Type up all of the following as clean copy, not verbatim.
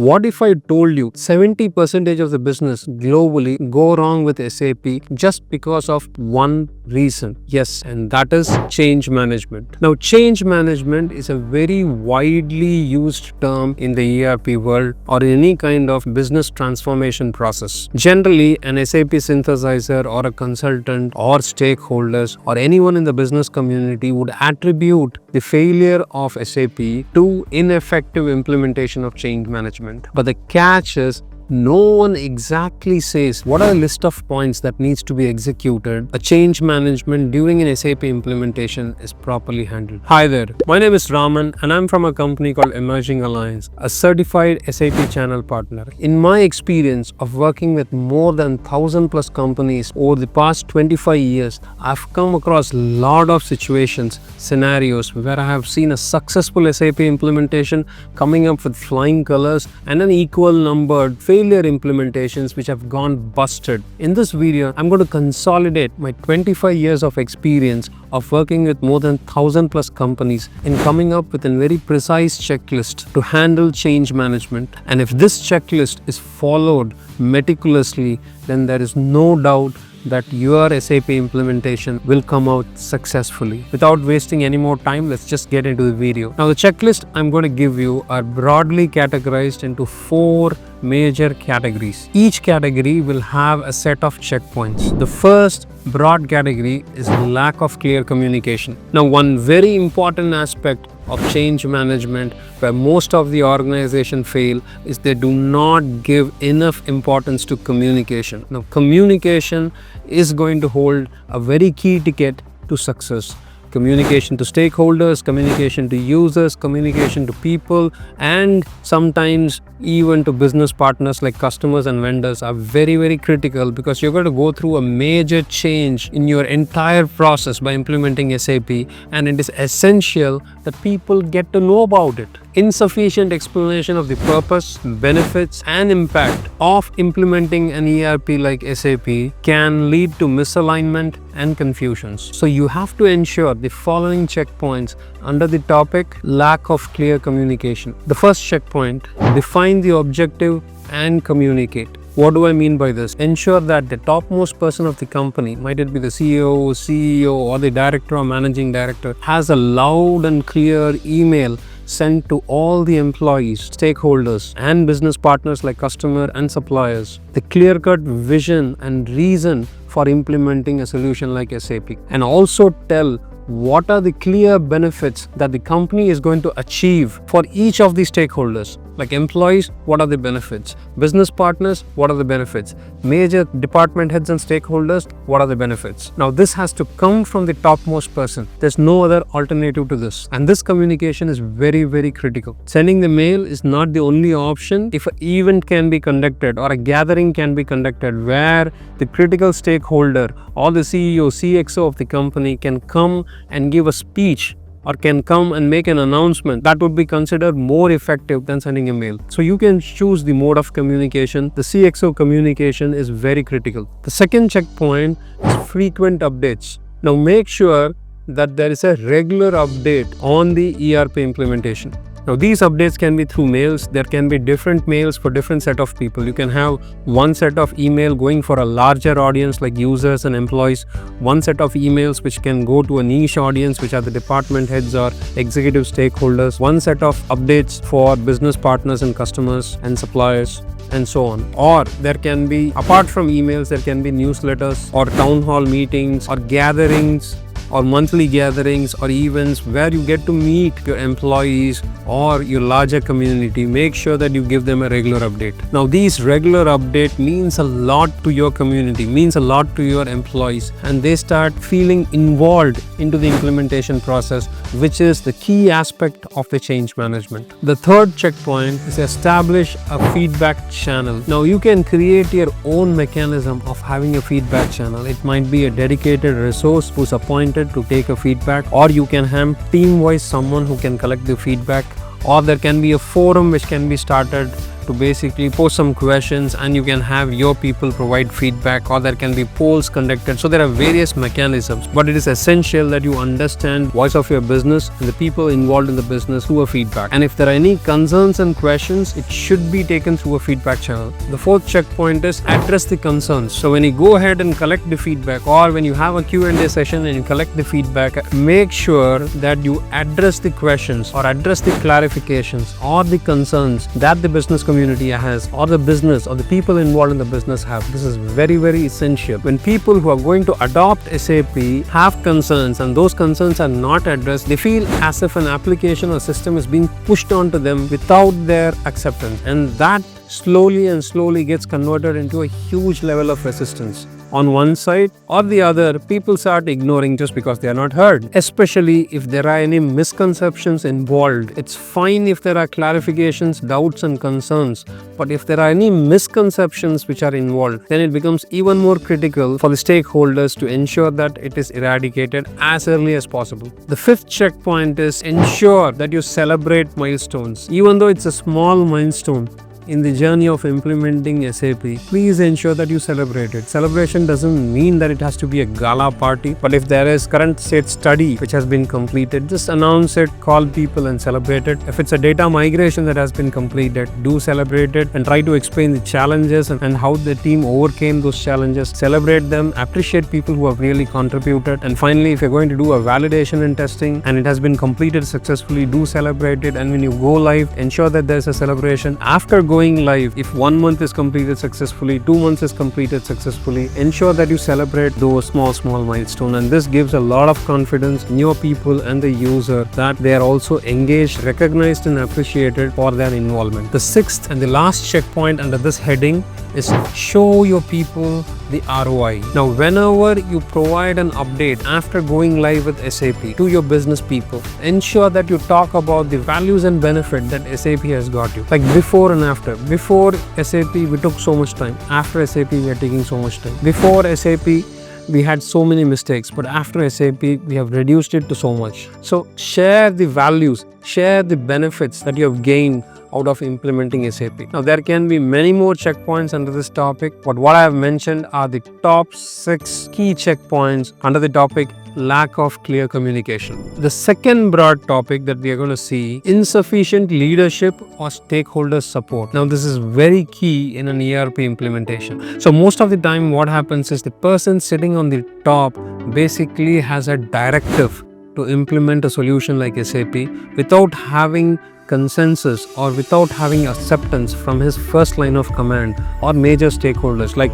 What if I told you 70% of the business globally go wrong with SAP just because of one reason? Yes, and that is change management. Now, change management is a very widely used term in the ERP world or in any kind of business transformation process. Generally, an SAP synthesizer or a consultant or stakeholders or anyone in the business community would attribute the failure of SAP to ineffective implementation of change management. But the catch is, no one exactly says what are the list of points that needs to be executed. A change management during an SAP implementation is properly handled. Hi there, my name is Raman and I'm from a company called Emerging Alliance, a certified SAP channel partner. In my experience of working with more than 1,000+ companies over the past 25 years, I've come across a lot of situations, scenarios where I have seen a successful SAP implementation coming up with flying colors and an equal numbered failure implementations which have gone busted. In this video, I'm going to consolidate my 25 years of experience of working with more than 1,000+ companies in coming up with a very precise checklist to handle change management. And if this checklist is followed meticulously, then there is no doubt that your SAP implementation will come out successfully. Without wasting any more time, let's just get into the video. Now, the checklist I'm going to give you are broadly categorized into 4 major categories. Each category will have a set of checkpoints. The first broad category is lack of clear communication. Now, one very important aspect of change management where most of the organization fail is they do not give enough importance to communication. Now, communication is going to hold a very key ticket to success. Communication to stakeholders, communication to users, communication to people, and sometimes even to business partners like customers and vendors are very, very critical because you're going to go through a major change in your entire process by implementing SAP, and it is essential that people get to know about it. Insufficient explanation of the purpose, benefits, and impact of implementing an ERP like SAP can lead to misalignment and confusions. So you have to ensure the following checkpoints under the topic lack of clear communication. The first checkpoint, define the objective and communicate. What do I mean by this? Ensure that the topmost person of the company, might it be the CEO or the director or managing director, has a loud and clear email sent to all the employees, stakeholders, and business partners like customer and suppliers. The clear-cut vision and reason for implementing a solution like SAP, and also tell what are the clear benefits that the company is going to achieve for each of the stakeholders. Like employees, what are the benefits? Business partners, what are the benefits? Major department heads and stakeholders, what are the benefits? Now, this has to come from the topmost person. There's no other alternative to this. And this communication is very, very critical. Sending the mail is not the only option. If an event can be conducted or a gathering can be conducted where the critical stakeholder or the CEO, CXO of the company can come and give a speech or can come and make an announcement, that would be considered more effective than sending a mail. So you can choose the mode of communication. The CXO communication is very critical. The second checkpoint is frequent updates. Now make sure that there is a regular update on the ERP implementation. Now, these updates can be through mails. There can be different mails for different set of people. You can have one set of email going for a larger audience like users and employees, one set of emails which can go to a niche audience which are the department heads or executive stakeholders, one set of updates for business partners and customers and suppliers, and so on. Or there can be, apart from emails, there can be newsletters or town hall meetings or gatherings or monthly gatherings or events where you get to meet your employees or your larger community. Make sure that you give them a regular update. Now, these regular update means a lot to your community, means a lot to your employees, and they start feeling involved into the implementation process, which is the key aspect of the change management. The third checkpoint is establish a feedback channel. Now, you can create your own mechanism of having a feedback channel. It might be a dedicated resource who's appointed to take a feedback, or you can have team-wise someone who can collect the feedback, or there can be a forum which can be started to to basically post some questions, and you can have your people provide feedback, or there can be polls conducted. So there are various mechanisms, but it is essential that you understand voice of your business and the people involved in the business through a feedback. And if there are any concerns and questions, it should be taken through a feedback channel. The fourth checkpoint is address the concerns. So when you go ahead and collect the feedback, or when you have a Q&A session and you collect the feedback, make sure that you address the questions or address the clarifications or the concerns that the business community has, or the business or the people involved in the business have. This is very, very essential. When people who are going to adopt SAP have concerns and those concerns are not addressed, they feel as if an application or system is being pushed onto them without their acceptance, and that slowly gets converted into a huge level of resistance. On one side or the other, people start ignoring just because they are not heard, especially if there are any misconceptions involved. It's fine if there are clarifications, doubts and concerns, but if there are any misconceptions which are involved, then it becomes even more critical for the stakeholders to ensure that it is eradicated as early as possible. The fifth checkpoint is ensure that you celebrate milestones. Even though it's a small milestone in the journey of implementing SAP, please ensure that you celebrate it. Celebration doesn't mean that it has to be a gala party, but if there is current state study which has been completed, just announce it, call people and celebrate it. If it's a data migration that has been completed, do celebrate it and try to explain the challenges and how the team overcame those challenges. Celebrate them, appreciate people who have really contributed. And finally, if you're going to do a validation and testing and it has been completed successfully, do celebrate it. And when you go live, ensure that there's a celebration. After going live, if 1 month is completed successfully, 2 months is completed successfully, ensure that you celebrate those small milestones, and this gives a lot of confidence in your people and the user that they are also engaged, recognized and appreciated for their involvement. The sixth and the last checkpoint under this heading is show your people the ROI. Now, whenever you provide an update after going live with SAP to your business people, ensure that you talk about the values and benefit that SAP has got you. Like before and after. Before SAP, we took so much time. After SAP, we are taking so much time. Before SAP, we had so many mistakes, but after SAP, we have reduced it to so much. So share the values, share the benefits that you have gained out of implementing SAP. Now, there can be many more checkpoints under this topic, but what I have mentioned are the top 6 key checkpoints under the topic lack of clear communication. The second broad topic that we are going to see, insufficient leadership or stakeholder support. Now, this is very key in an ERP implementation. So most of the time what happens is the person sitting on the top basically has a directive to implement a solution like SAP without having consensus or without having acceptance from his first line of command or major stakeholders. Like,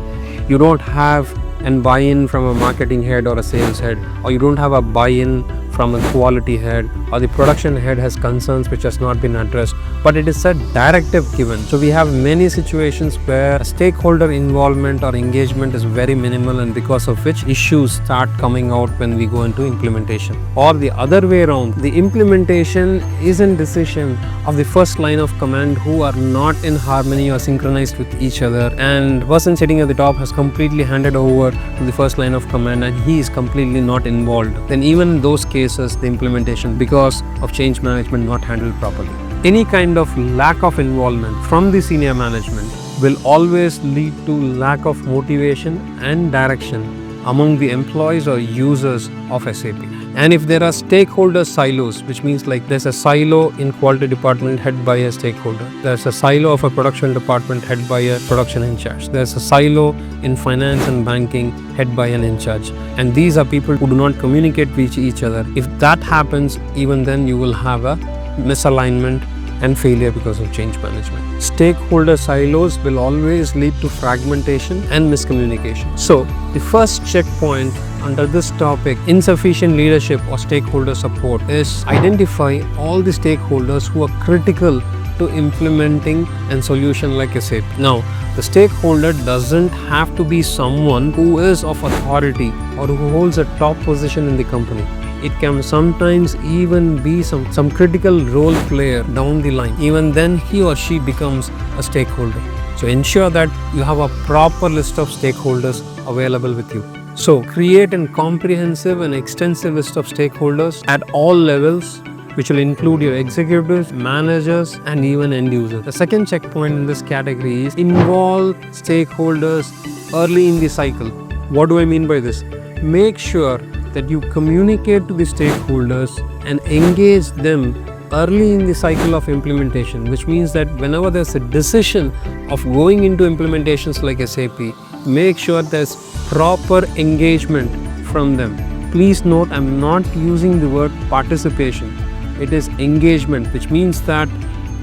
you don't have a buy-in from a marketing head or a sales head, or you don't have a buy-in from a quality head, or the production head has concerns which has not been addressed, but it is a directive given. So we have many situations where stakeholder involvement or engagement is very minimal, and because of which issues start coming out when we go into implementation. Or the other way around, the implementation is in decision of the first line of command who are not in harmony or synchronized with each other, and the person sitting at the top has completely handed over to the first line of command and he is completely not involved. Then even in those cases, the implementation, because of change management, not handled properly. Any kind of lack of involvement from the senior management will always lead to lack of motivation and direction among the employees or users of SAP. And if there are stakeholder silos, which means like there's a silo in quality department head by a stakeholder, there's a silo of a production department head by a production in charge, there's a silo in finance and banking head by an in charge, and these are people who do not communicate with each other. If that happens, even then you will have a misalignment and failure because of change management. Stakeholder silos will always lead to fragmentation and miscommunication. So the first checkpoint under this topic, insufficient leadership or stakeholder support, is identify all the stakeholders who are critical to implementing a solution like SAP. Now, the stakeholder doesn't have to be someone who is of authority or who holds a top position in the company. It can sometimes even be some critical role player down the line. Even then, he or she becomes a stakeholder. So ensure that you have a proper list of stakeholders available with you. So create a comprehensive and extensive list of stakeholders at all levels which will include your executives, managers, and even end users. The second checkpoint in this category is involve stakeholders early in the cycle. What do I mean by this? Make sure that you communicate to the stakeholders and engage them early in the cycle of implementation, which means that whenever there's a decision of going into implementations like SAP, make sure there's proper engagement from them. Please note, I'm not using the word participation. It is engagement, which means that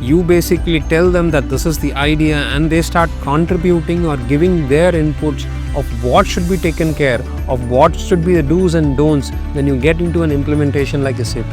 you basically tell them that this is the idea and they start contributing or giving their inputs of what should be taken care of, what should be the do's and don'ts when you get into an implementation like SAP.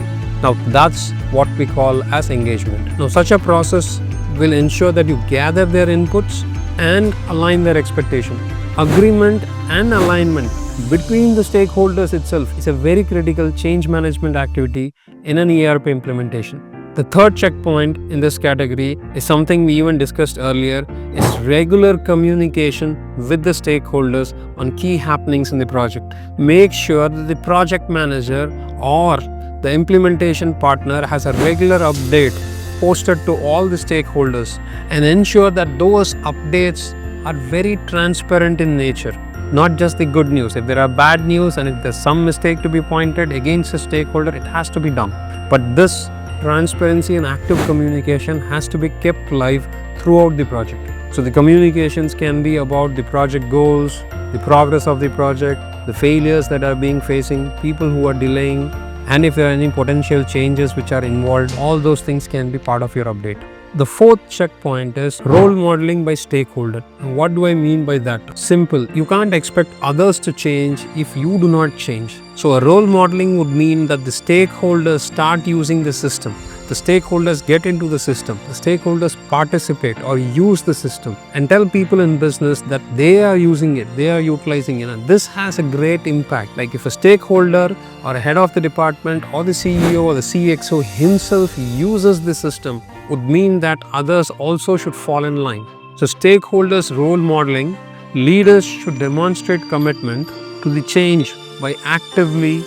Now that's what we call as engagement. Now such a process will ensure that you gather their inputs and align their expectation. Agreement and alignment between the stakeholders itself is a very critical change management activity in an ERP implementation. The third checkpoint in this category is something we even discussed earlier, is regular communication with the stakeholders on key happenings in the project. Make sure that the project manager or the implementation partner has a regular update posted to all the stakeholders and ensure that those updates are very transparent in nature. Not just the good news. If there are bad news and if there's some mistake to be pointed against a stakeholder, it has to be done. But this transparency and active communication has to be kept live throughout the project. So the communications can be about the project goals, the progress of the project, the failures that are being facing, people who are delaying, and if there are any potential changes which are involved, all those things can be part of your update. The fourth checkpoint is role modeling by stakeholder. What do I mean by that? Simple. You can't expect others to change if you do not change. So a role modeling would mean that the stakeholders start using the system. The stakeholders get into the system. The stakeholders participate or use the system and tell people in business that they are using it, they are utilizing it. And this has a great impact. Like if a stakeholder or a head of the department or the CEO or the CXO himself uses the system, would mean that others also should fall in line. So stakeholders role modeling, leaders should demonstrate commitment to the change by actively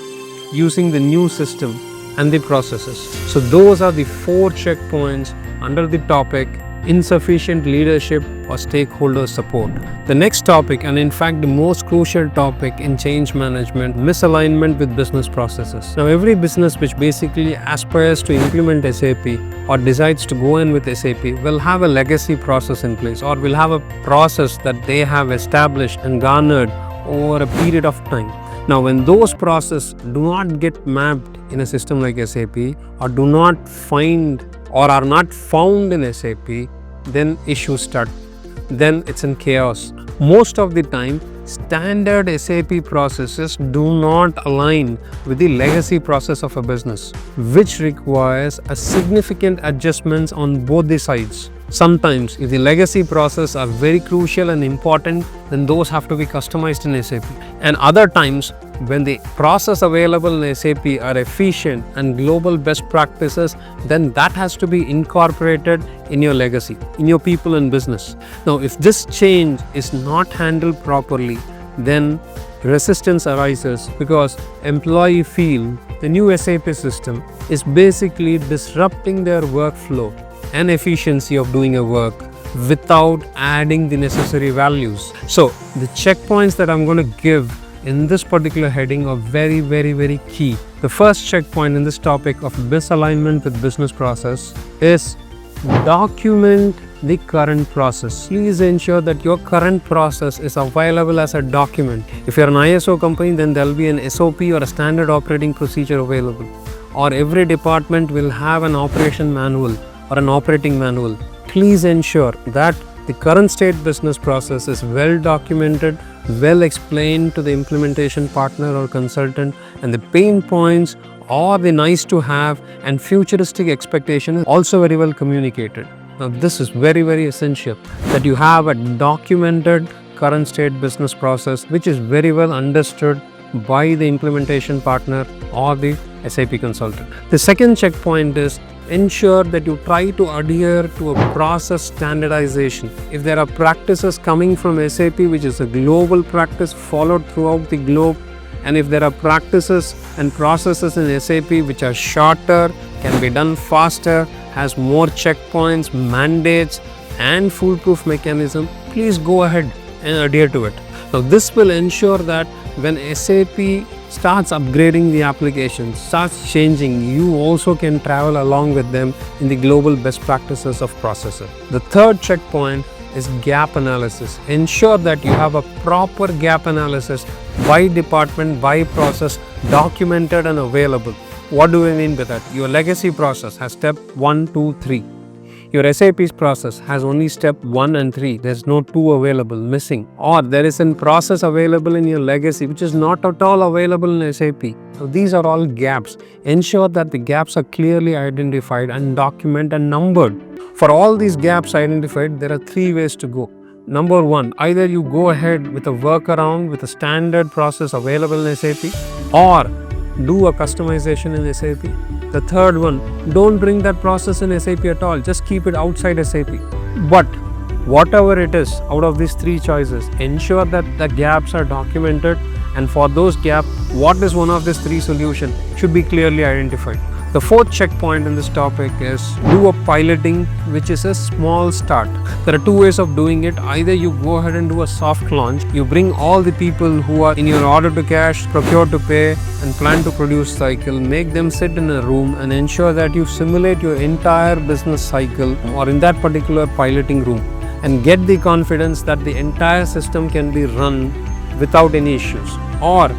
using the new system and the processes. So those are the 4 checkpoints under the topic insufficient leadership or stakeholder support. The next topic, and in fact the most crucial topic in change management, misalignment with business processes. Now every business which basically aspires to implement SAP or decides to go in with SAP will have a legacy process in place, or will have a process that they have established and garnered over a period of time. Now when those processes do not get mapped in a system like SAP, or do not find or are not found in SAP, then issues start. Then it's in chaos. Most of the time, standard SAP processes do not align with the legacy process of a business, which requires a significant adjustments on both the sides. Sometimes, if the legacy processes are very crucial and important, then those have to be customized in SAP. And other times, when the process available in SAP are efficient and global best practices, then that has to be incorporated in your legacy, in your people and business. Now, if this change is not handled properly, then resistance arises because employees feel the new SAP system is basically disrupting their workflow and efficiency of doing a work without adding the necessary values. So the checkpoints that I'm going to give in this particular heading are very, very, very key. The first checkpoint in this topic of misalignment with business process is document the current process. Please ensure that your current process is available as a document. If you're an ISO company, then there'll be an SOP or a standard operating procedure available. Or every department will have an operation manual or an operating manual. Please ensure that the current state business process is well documented, well explained to the implementation partner or consultant, and the pain points or the nice to have and futuristic expectation is also very well communicated. Now this is very, very essential that you have a documented current state business process which is very well understood by the implementation partner or the SAP consultant. The second checkpoint is ensure that you try to adhere to a process standardization. If there are practices coming from SAP which is a global practice followed throughout the globe, and if there are practices and processes in SAP which are shorter, can be done faster, has more checkpoints, mandates, and foolproof mechanism, please go ahead and adhere to it. Now, this will ensure that when SAP starts upgrading the application, starts changing, you also can travel along with them in the global best practices of processor. The third checkpoint is gap analysis. Ensure that you have a proper gap analysis by department, by process, documented and available. What do I mean by that? Your legacy process has step 1, 2, 3. Your SAP's process has only step 1 and 3. There's no 2 available, missing. Or there is a process available in your legacy which is not at all available in SAP. So these are all gaps. Ensure that the gaps are clearly identified and documented and numbered. For all these gaps identified, there are 3 ways to go. Number 1, either you go ahead with a workaround with a standard process available in SAP, or do a customization in SAP. The third one, don't bring that process in SAP at all, just keep it outside SAP. But whatever it is, out of these 3 choices, ensure that the gaps are documented, and for those gaps, what is one of these 3 solutions should be clearly identified. The fourth checkpoint in this topic is do a piloting, which is a small start. There are 2 ways of doing it. Either you go ahead and do a soft launch, you bring all the people who are in your order to cash, procure to pay, and plan to produce cycle, make them sit in a room and ensure that you simulate your entire business cycle or in that particular piloting room, and get the confidence that the entire system can be run without any issues. Or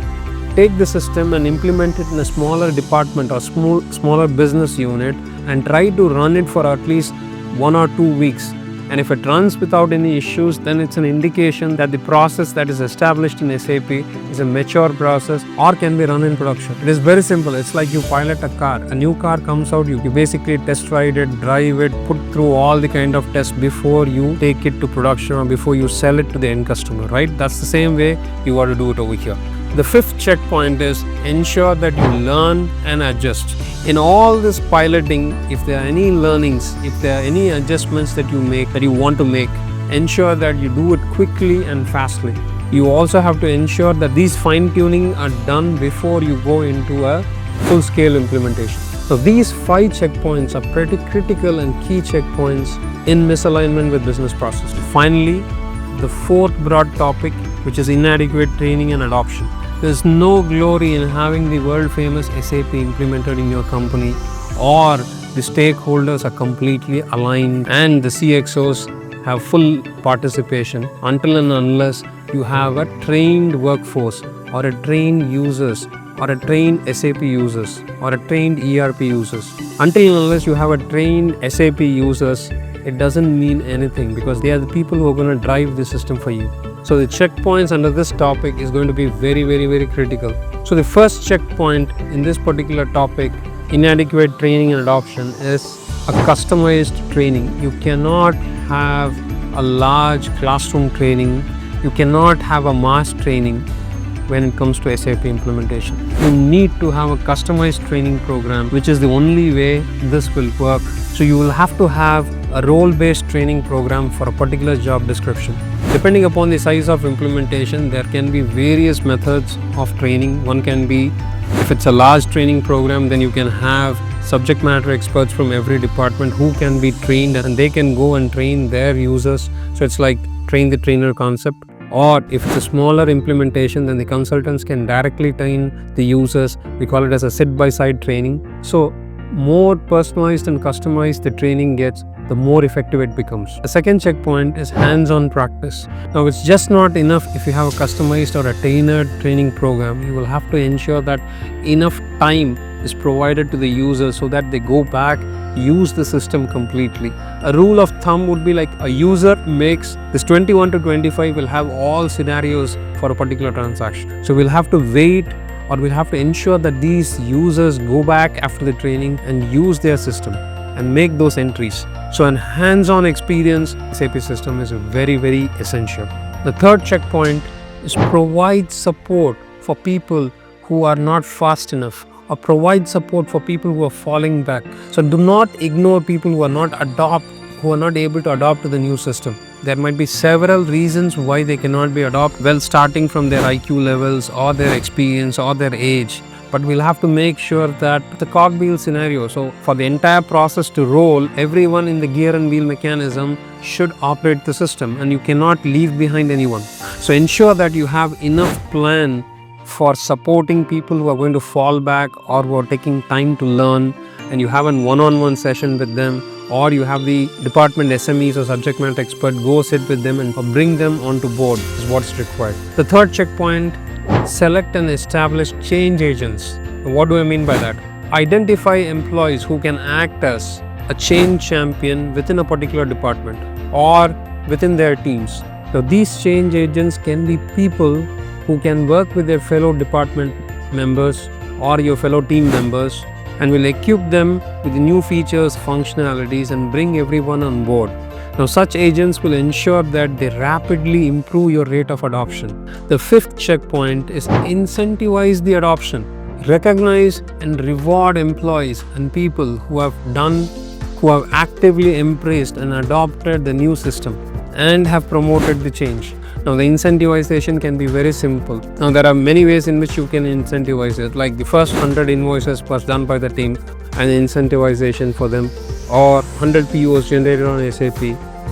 take the system and implement it in a smaller department or smaller business unit and try to run it for at least 1 or 2 weeks. And if it runs without any issues, then it's an indication that the process that is established in SAP is a mature process or can be run in production. It is very simple. It's like you pilot a car. A new car comes out, you basically test ride it, drive it, put through all the kind of tests before you take it to production or before you sell it to the end customer, right? That's the same way you want to do it over here. The fifth checkpoint is ensure that you learn and adjust. In all this piloting, if there are any learnings, if there are any adjustments that you want to make, ensure that you do it quickly and fastly. You also have to ensure that these fine-tuning are done before you go into a full-scale implementation. So these 5 checkpoints are pretty critical and key checkpoints in misalignment with business process. Finally, the fourth broad topic, which is inadequate training and adoption. There's no glory in having the world famous SAP implemented in your company, or the stakeholders are completely aligned and the CXOs have full participation, until and unless you have a trained workforce or a trained users or a trained SAP users or a trained ERP users. Until and unless you have a trained SAP users, it doesn't mean anything, because they are the people who are going to drive the system for you. So the checkpoints under this topic is going to be very, very, very critical. So the first checkpoint in this particular topic, inadequate training and adoption, is a customized training. You cannot have a large classroom training. You cannot have a mass training when it comes to SAP implementation. You need to have a customized training program, which is the only way this will work. So you will have to have a role-based training program for a particular job description. Depending upon the size of implementation, there can be various methods of training. One can be, if it's a large training program, then you can have subject matter experts from every department who can be trained and they can go and train their users. So it's like train the trainer concept. Or if it's a smaller implementation, then the consultants can directly train the users. We call it as a sit-by-side training. So more personalized and customized the training gets, the more effective it becomes. The second checkpoint is hands-on practice. Now, it's just not enough if you have a customized or a tailored training program. You will have to ensure that enough time is provided to the user so that they go back, use the system completely. A rule of thumb would be like a user makes this 21 to 25 will have all scenarios for a particular transaction. So we'll have to wait, or we'll have to ensure that these users go back after the training and use their system and make those entries. So an hands-on experience SAP system is very, very essential. The third checkpoint is provide support for people who are not fast enough, or provide support for people who are falling back. So do not ignore people who are not able to adopt to the new system. There might be several reasons why they cannot be adopted, well, starting from their IQ levels or their experience or their age. but we'll have to make sure that the cogwheel scenario, so for the entire process to roll, everyone in the gear and wheel mechanism should operate the system, and you cannot leave behind anyone. So ensure that you have enough plan for supporting people who are going to fall back or who are taking time to learn, and you have a one-on-one session with them, or you have the department SMEs or subject matter expert go sit with them and bring them onto board is what's required. The third checkpoint, select and establish change agents. What do I mean by that? Identify employees who can act as a change champion within a particular department or within their teams. So these change agents can be people who can work with their fellow department members or your fellow team members, and will equip them with the new features, functionalities, and bring everyone on board. Now, such agents will ensure that they rapidly improve your rate of adoption. The fifth checkpoint is incentivize the adoption. Recognize and reward employees and people who have actively embraced and adopted the new system and have promoted the change. Now, the incentivization can be very simple. Now, there are many ways in which you can incentivize it, like the first 100 invoices was done by the team and incentivization for them, or 100 POs generated on SAP,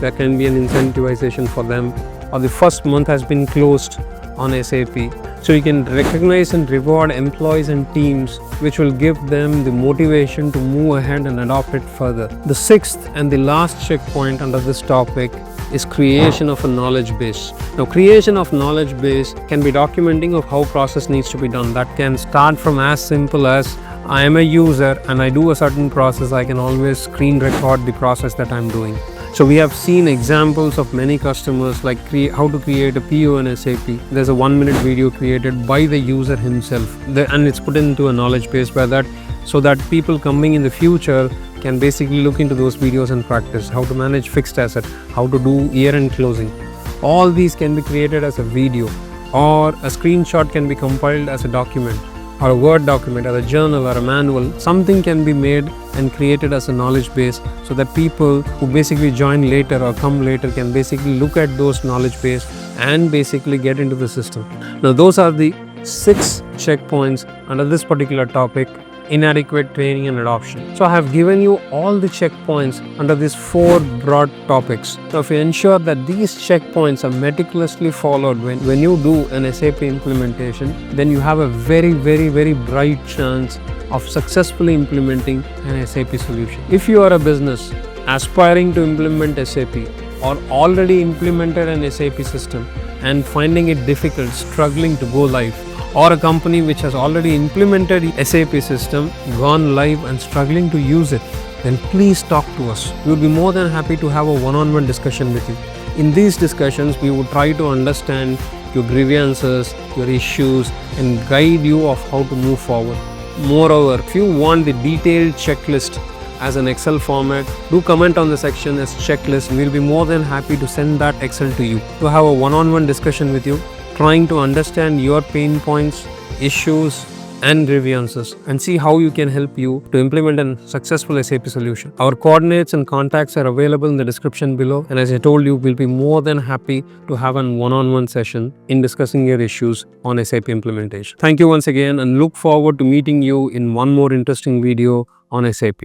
there can be an incentivization for them, or the first month has been closed on SAP. So you can recognize and reward employees and teams, which will give them the motivation to move ahead and adopt it further. The sixth and the last checkpoint under this topic is creation of a knowledge base. Now, creation of knowledge base can be documenting of how process needs to be done. That can start from as simple as I am a user and I do a certain process, I can always screen record the process that I'm doing. So we have seen examples of many customers like how to create a PO in SAP. There's a 1-minute video created by the user himself, and it's put into a knowledge base by that, so that people coming in the future can basically look into those videos and practice how to manage fixed asset, how to do year-end closing. All these can be created as a video, or a screenshot can be compiled as a document, or a Word document, or a journal, or a manual. Something can be made and created as a knowledge base, so that people who basically join later or come later can basically look at those knowledge base and basically get into the system. Now, those are the 6 checkpoints under this particular topic, inadequate training and adoption. So I have given you all the checkpoints under these 4 broad topics. Now, if you ensure that these checkpoints are meticulously followed when you do an SAP implementation, then you have a very, very, very bright chance of successfully implementing an SAP solution. If you are a business aspiring to implement SAP or already implemented an SAP system and finding it difficult, struggling to go live, or a company which has already implemented SAP system, gone live and struggling to use it, then please talk to us. We will be more than happy to have a one-on-one discussion with you. In these discussions, we will try to understand your grievances, your issues, and guide you of how to move forward. Moreover, if you want the detailed checklist as an Excel format, do comment on the section as checklist. We will be more than happy to send that Excel to you to have a one-on-one discussion with you, trying to understand your pain points, issues, and grievances, and see how you can help you to implement a successful SAP solution. Our coordinates and contacts are available in the description below, and as I told you, we'll be more than happy to have a one-on-one session in discussing your issues on SAP implementation. Thank you once again, and look forward to meeting you in one more interesting video on SAP.